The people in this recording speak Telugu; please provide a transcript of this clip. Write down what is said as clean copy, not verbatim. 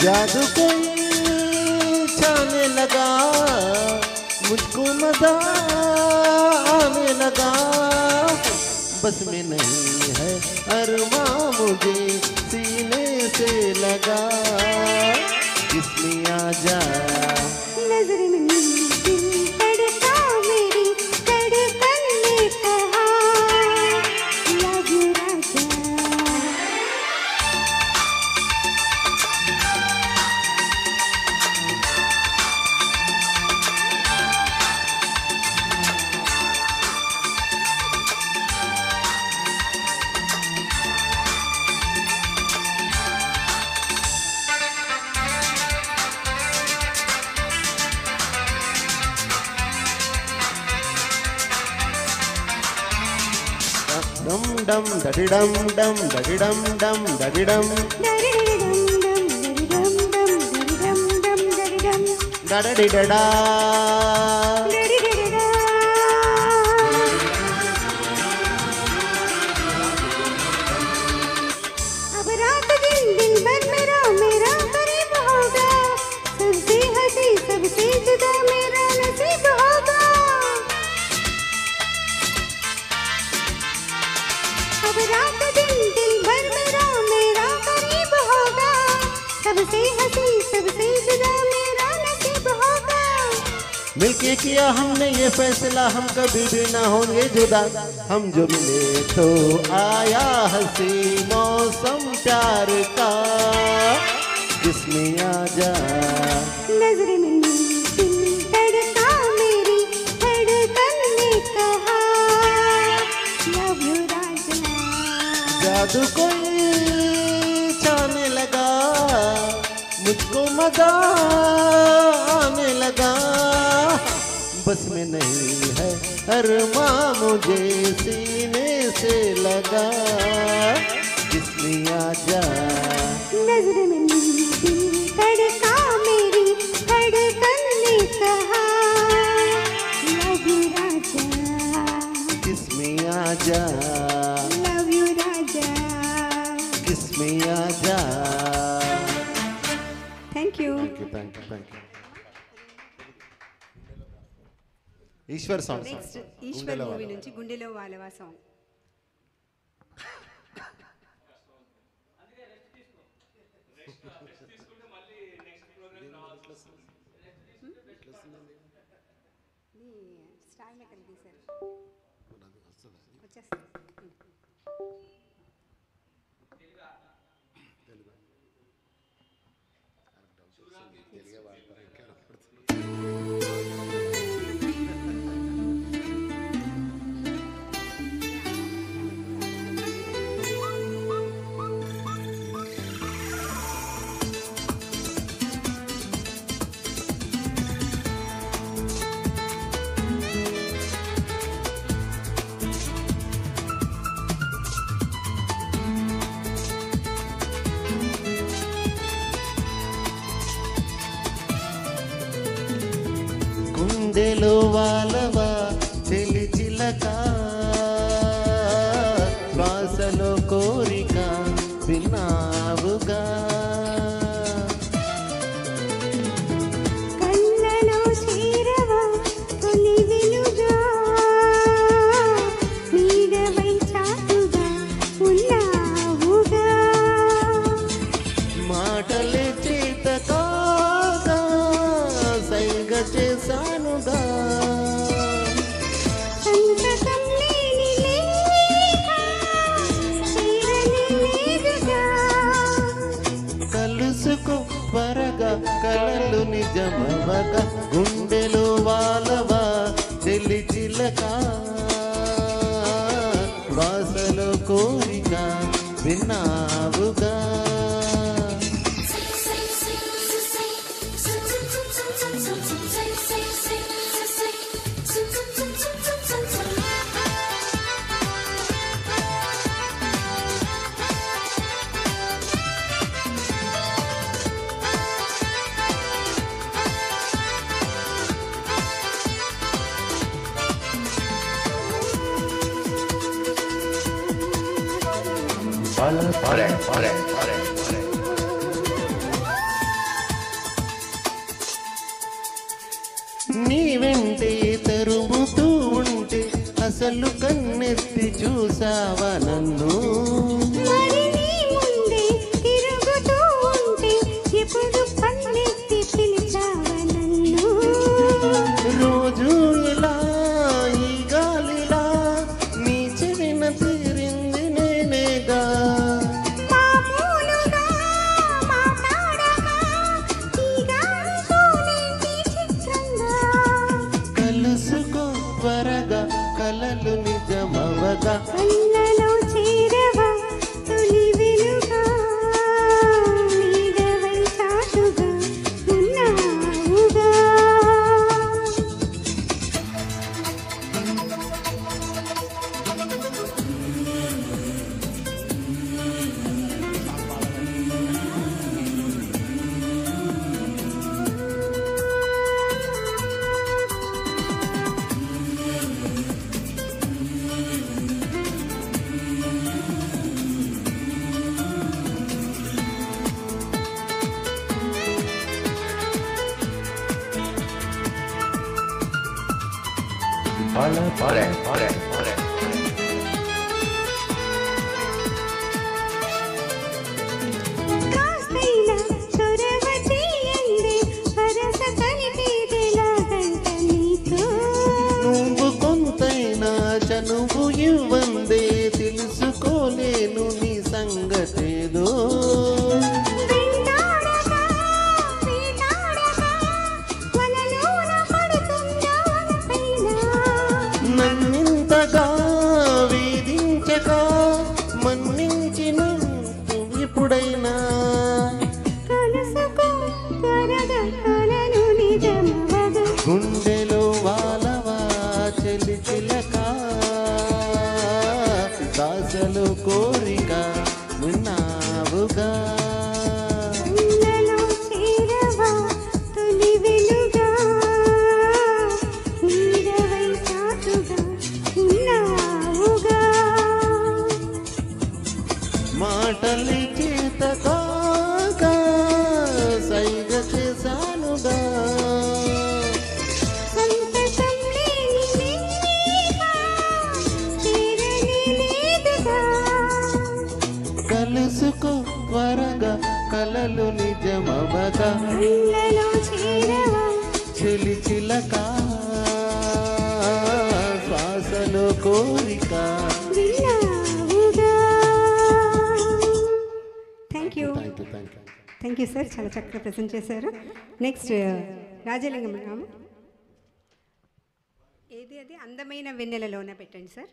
जादू कोई छाने लगा, मुझको मजा आने लगा। बस में नहीं है अरमां मुझे सीने से लगा, इसमें आजा नजर में तड़का मेरी धड़कन ने कहा लव यू राजा। डम डम डडी डम डम डडी डम डम डडी डम डडी डडा। अब रात दिन दिन भर मेरा मेरा करीब होगा, सबसे हंसी सबसे जुदा मेरा नसीब होगा। अब रात दिन दिन भर मेरा मेरा करीब होगा, सबसे हंसी सबसे जुदा मेरा नसीब होगा। मिलके किया हमने ये फैसला, हम कभी भी ना होंगे जुदा। हम जो मिले तो आया हंसी मौसम प्यार का, इसमें आजा नजर में तड़का मेरी धड़कन ने कहा लव यू राजा। जादू कोई छाने लगा, मुझको मजा आने लगा। बस में नहीं है अरमां मुझे सीने से लगा, इसमें आजा नजर में तड़का मेरी धड़कन ने कहा लव यू राजा। इसमें आजा लव यू राजा। इसमें आजा। Thank you. Thank you thank you thank you. Eshwar song next Eshwar movie నుంచి గుండెలో వాలవా సాంగ్. స్టార్ మేకర్ తీశారు వచ్చేస్తుంది. గుండెలో వాలవా చెలి చిలక, శ్వాసలో కోరిక విన్నావుగా. కళ్ళలో చేరవా తొలి వెలుగా, నీడవై చాటుగా ఉన్నావుగా. మాటలే చేత కాగా సైగ చేశానుగా. సంతకం లేని లేఖ చేరలేదుగా. కలుసుకో త్వరగా కలలు నిజమవగా. గుండెలో వాలవా చెలి చిలక, శ్వాసలో కోరిక విన్నావుగా. అసలు కన్నెత్తి చూసావా నన్ను మరి నీ ముందే తిరుగుతూ ఉంటే ఎప్పుడు పన్నెత్తి పిలిచావా నన్ను రోజు ఇలా ఈ గాలిలా నీ చెవిన తీరింది నేనేగా మామూలుగా మాట్లాడక ఈ గాలితోనే చిత్రంగా కలుసుకో త్వరగా కలలు నిజమవగా కళ్ళలో చేరవా తొలి వెలుగా నీడవై చాటుగా ఉన్నావుగా కాస్తైనా చొరవ చేయండి వరస కలిపేదెలాగంట నీతో నువ్వు కొంతైనా చనువు ఇవ్వందే తెలుసుకోలేను నీ సంగతేదో వెంటాడగా వేటాడగా వలలోన పడుతుందా వలపైన నన్నింతగా వేధించగా మన్నించిన ఇప్పుడైనా కలుసుకో త్వరగా కలను నిజమవగా గుండెలో వాలవా చెలి చిలక దాసలు కోరిక విన్నావుగా కళ్ళలో చేరవా తొలి వెలుగా నీడవై చాటుగా ఉన్నావుగా మాటలి చేత కాగా సైగ చేశానుగా సంతకం లేని లేఖ చేరని లేదుగా కలుసుకో త్వరగా కలలు నిజమవగా కళ్ళలో చేరవా చెలి చిలక శ్వాసలో కోరిక విన్నావుగా thank you thank you thank you sir చాలా చక్కగా ప్రజెంట్ చేశారు నెక్స్ట్ రాజలింగం రాము ఏది అది అందమైన వెన్నెలలోన పెట్టండి సార్